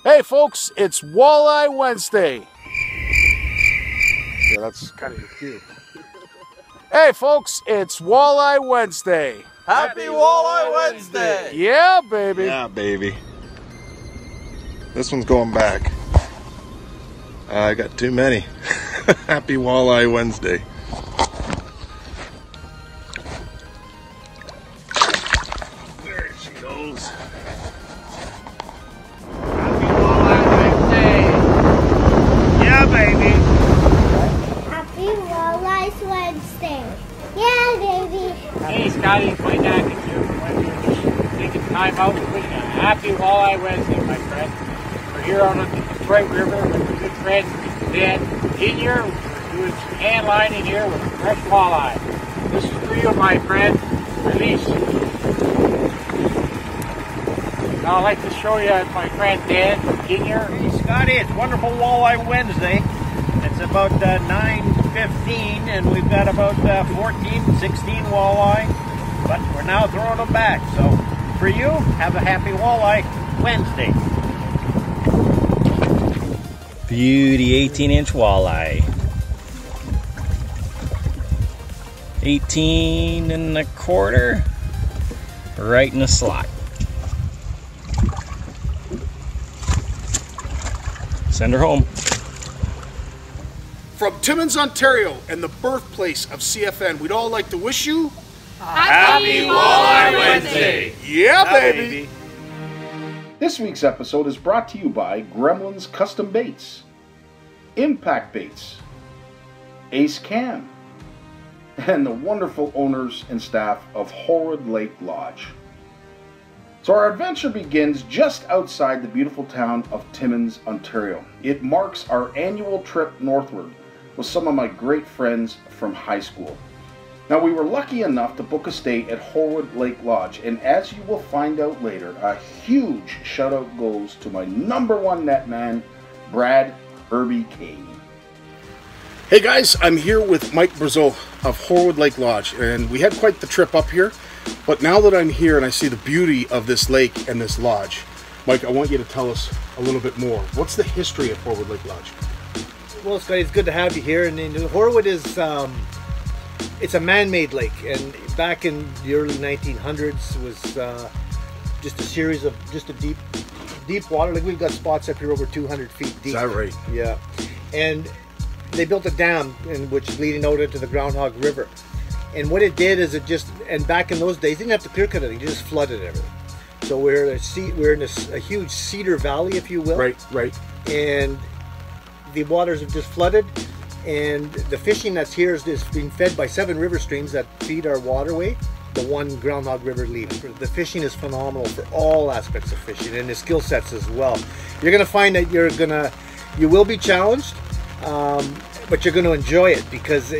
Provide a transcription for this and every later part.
Hey folks, it's Walleye Wednesday. Yeah, that's kind of your cue. Hey folks, it's Walleye Wednesday. Happy Walleye Wednesday! Yeah, baby. Yeah, baby. This one's going back. I got too many. Happy Walleye Wednesday. There she goes. Happy Walleye Wednesday! Yeah, baby! Happy Walleye Wednesday. Yeah, baby. Hey, Scotty, Mike Atkins here. Taking time out to wish you a happy Walleye Wednesday, my friend. We're here on the Detroit River with my good friend Dan Ethier. We're doing some hand lining here with fresh walleye. This is for you, my friend. Release. Now I'd like to show you my friend Dan Ethier. Hey, Scotty, it's wonderful Walleye Wednesday. It's about 9:15 and we've got about 14, 16 walleye, but we're now throwing them back. So for you, have a happy Walleye Wednesday. Beauty 18-inch walleye. 18 1/4, right in the slot. Send her home. From Timmins, Ontario, and the birthplace of CFN, we'd all like to wish you Happy Walleye Wednesday! Yeah, baby. baby. This week's episode is brought to you by Gremlin's Custom Baits, Impact Baits, AceCam, and the wonderful owners and staff of Horwood Lake Lodge. So our adventure begins just outside the beautiful town of Timmins, Ontario. It marks our annual trip northward with some of my great friends from high school. Now, we were lucky enough to book a stay at Horwood Lake Lodge, and as you will find out later, a huge shout out goes to my #1 net man, Brad Herbie Cain. Hey guys, I'm here with Mike Brazeau of Horwood Lake Lodge, and we had quite the trip up here, but now that I'm here and I see the beauty of this lake and this lodge, Mike, I want you to tell us a little bit more. What's the history of Horwood Lake Lodge? Well, Scotty, it's good to have you here. And Horwood is it's a man-made lake, and back in the early 1900s was just a series of just a deep water. Like we've got spots up here over 200 feet deep. Is that right? Yeah, and they built a dam in which is leading out into the Groundhog River. And what it did is and back in those days, they didn't have to clear cut anything; you just flooded everything. So we're in a huge cedar valley, if you will. Right. And the waters have just flooded, and the fishing that's here is being fed by 7 river streams that feed our waterway. The one Groundhog River leaves. The fishing is phenomenal for all aspects of fishing, and the skill sets as well. You're going to find that you will be challenged, but you're going to enjoy it because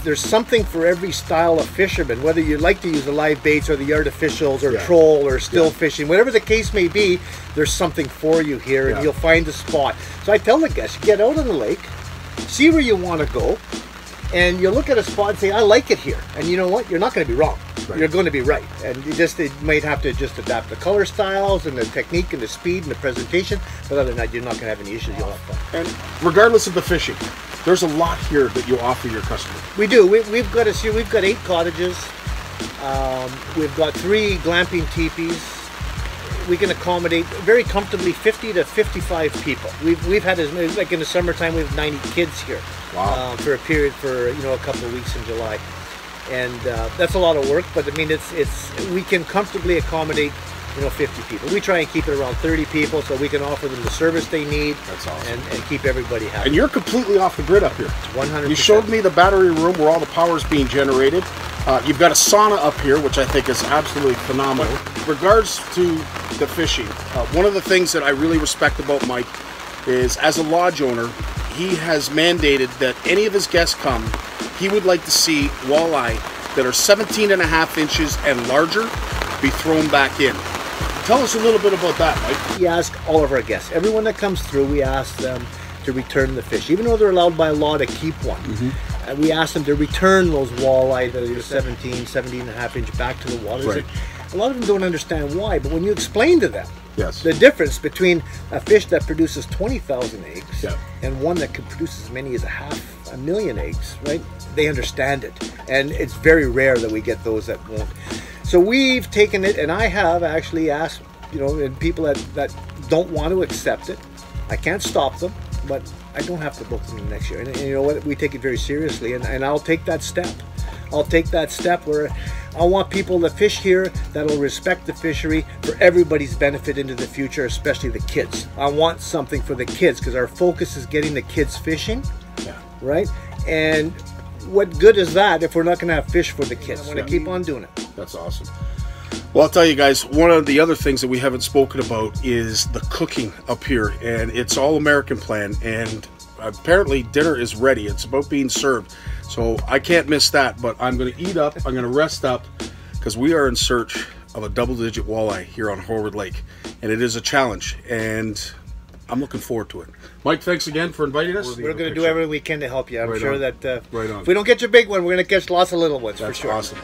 there's something for every style of fisherman, whether you like to use the live baits or the artificials or troll or still fishing, whatever the case may be, there's something for you here, and you'll find a spot. So I tell the guests, get out on the lake, see where you want to go, and you look at a spot and say, I like it here. And you know what? You're not going to be wrong. Right. You're going to be right. And it might have to just adapt the color styles and the technique and the speed and the presentation, but other than that, you're not going to have any issues. You'll have fun. And regardless of the fishing, there's a lot here that you offer your customers. We do. We've got 8 cottages. We've got 3 glamping teepees. We can accommodate very comfortably 50 to 55 people. We've had like in the summertime, we have 90 kids here. Wow. For a period for a couple of weeks in July, and that's a lot of work. But I mean, we can comfortably accommodate 50 people. We try and keep it around 30 people so we can offer them the service they need. That's awesome. And keep everybody happy. And you're completely off the grid up here. 100%. You showed me the battery room where all the power is being generated. You've got a sauna up here, which I think is absolutely phenomenal. In regards to the fishing, one of the things that I really respect about Mike is, as a lodge owner, he has mandated that any of his guests come, he would like to see walleye that are 17.5 inches and larger be thrown back in. Tell us a little bit about that, Mike. We ask all of our guests, everyone that comes through, we ask them to return the fish, even though they're allowed by law to keep one. And we ask them to return those walleye that are 17.5 inch back to the water. Right. A lot of them don't understand why, but when you explain to them Yes. The difference between a fish that produces 20,000 eggs Yeah. and one that can produce as many as 500,000 eggs, right? They understand it. And it's very rare that we get those that won't. So we've taken it, and I have actually asked, you know, and people that don't want to accept it, I can't stop them, but I don't have to book them next year. And you know what? We take it very seriously, and I'll take that step. I'll take that step where I want people to fish here that'll respect the fishery for everybody's benefit into the future, especially the kids. I want something for the kids because our focus is getting the kids fishing, right? And what good is that if we're not going to have fish for the kids? I want to keep on doing it. That's awesome. Well, I'll tell you guys, one of the other things that we haven't spoken about is the cooking up here, and it's all American plan, and apparently dinner is ready. It's about being served, so I can't miss that. But I'm going to eat up, I'm going to rest up, because we are in search of a double-digit walleye here on Horwood Lake, and it is a challenge, and I'm looking forward to it. Mike, thanks again for inviting us. We're going to do everything we can to help you. I'm sure that right on. If we don't get your big one, we're going to catch lots of little ones. That's for sure. Awesome.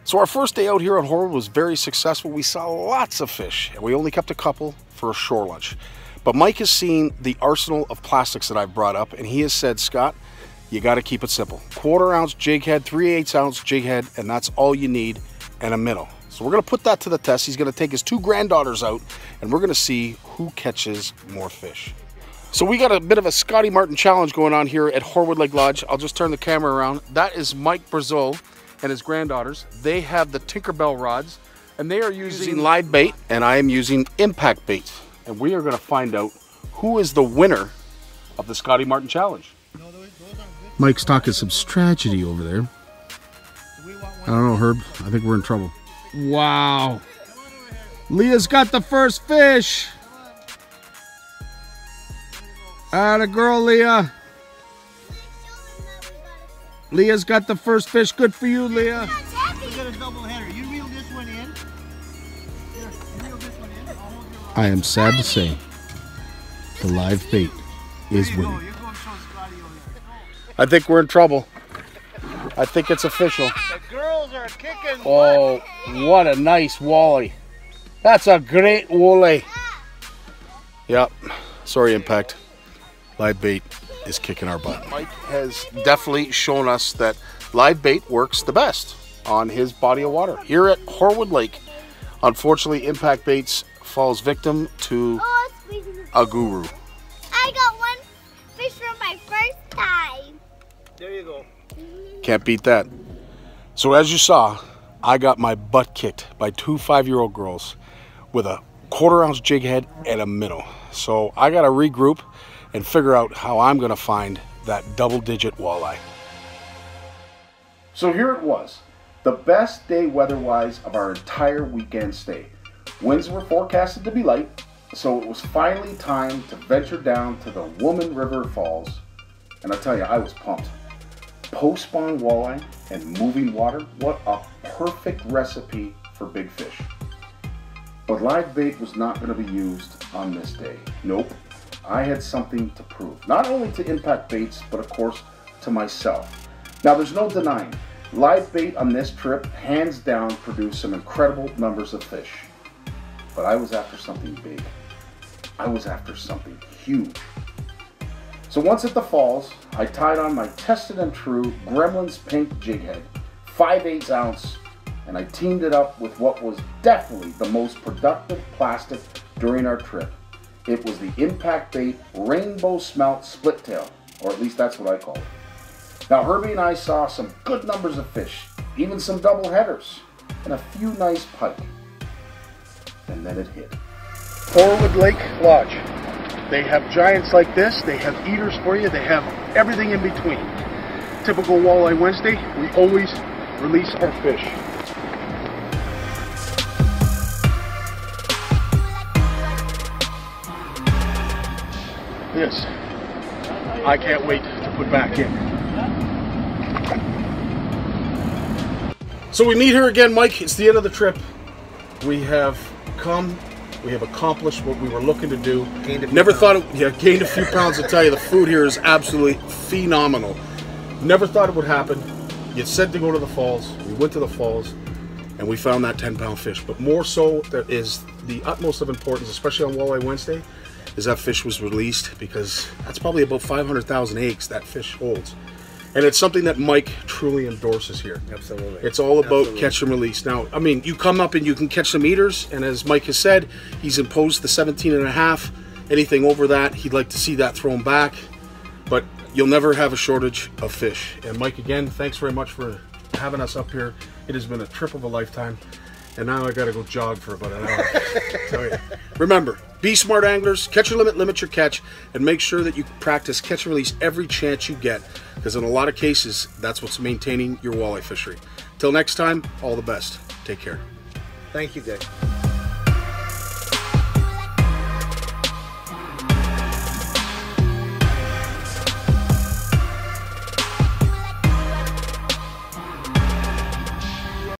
So our first day out here on Horwood was very successful. We saw lots of fish, and we only kept a couple for a shore lunch. But Mike has seen the arsenal of plastics that I've brought up, and he has said, Scott, you got to keep it simple. 1/4 ounce jig head, 3/8 ounce jig head, and that's all you need, and a minnow. So we're going to put that to the test. He's going to take his 2 granddaughters out, and we're going to see who catches more fish. So we got a bit of a Scotty Martin challenge going on here at Horwood Lake Lodge. I'll just turn the camera around. That is Mike Brazeau and his granddaughters. They have the Tinkerbell rods, and they are using live bait, and I am using impact bait. And we are going to find out who is the winner of the Scotty Martin challenge. Mike's talking some strategy over there. I don't know, Herb. I think we're in trouble. Wow. Leah's got the first fish. Atta girl, Leah. Leah's got the first fish. Good for you, Leah. We got a double header. You reel this one in. Here, you reel this one in. I'll hold your rod. I am sad to say the live bait is winning. You're going to show Scotty over there. I think we're in trouble. I think it's official. The girls are kicking. Oh, what a nice walleye. That's a great walleye. Yep. Sorry, Impact. Live bait is kicking our butt. Mike has definitely shown us that live bait works the best on his body of water. Here at Horwood Lake, unfortunately, impact baits falls victim to a guru. I got one fish for my first time. There you go. Can't beat that. So as you saw, I got my butt kicked by 2 5-year-old girls with a 1/4 ounce jig head and a minnow. So I got to regroup and figure out how I'm going to find that double-digit walleye. So here it was, the best day weather-wise of our entire weekend stay. Winds were forecasted to be light, so it was finally time to venture down to the Woman River Falls. And I'll tell you, I was pumped. Post-spawn walleye and moving water, what a perfect recipe for big fish. But live bait was not going to be used on this day. Nope. I had something to prove, not only to impact baits, but of course to myself. Now there's no denying, live bait on this trip hands down produced some incredible numbers of fish. But I was after something big. I was after something huge. So once at the falls, I tied on my tested and true Gremlin's pink jig head, 5/8 ounce, and I teamed it up with what was definitely the most productive plastic during our trip. It was the impact bait rainbow smelt split tail, or at least that's what I call it. Now Herbie and I saw some good numbers of fish, even some double headers, and a few nice pike. And then it hit. Horwood Lake Lodge. They have giants like this, they have eaters for you, they have everything in between. Typical Walleye Wednesday, we always release our fish. This, I can't wait to put back in. So we meet here again, Mike. It's the end of the trip. We have come, we have accomplished what we were looking to do. Never thought it, gained a few pounds. I tell you, the food here is absolutely phenomenal. Never thought it would happen. You said to go to the falls. We went to the falls, and we found that 10-pound fish. But more so, that is the utmost of importance, especially on Walleye Wednesday, is that fish was released, because that's probably about 500,000 eggs that fish holds. And it's something that Mike truly endorses here. Absolutely. It's all about catch and release. Now, I mean, you come up and you can catch some eaters, and as Mike has said, he's imposed the 17.5. Anything over that, he'd like to see that thrown back. But you'll never have a shortage of fish. And Mike, again, thanks very much for having us up here. It has been a trip of a lifetime. And now I gotta go jog for about an hour. So, yeah. Remember, be smart anglers, catch your limit, limit your catch, and make sure that you practice catch and release every chance you get, because in a lot of cases, that's what's maintaining your walleye fishery. Till next time, all the best. Take care. Thank you, guys.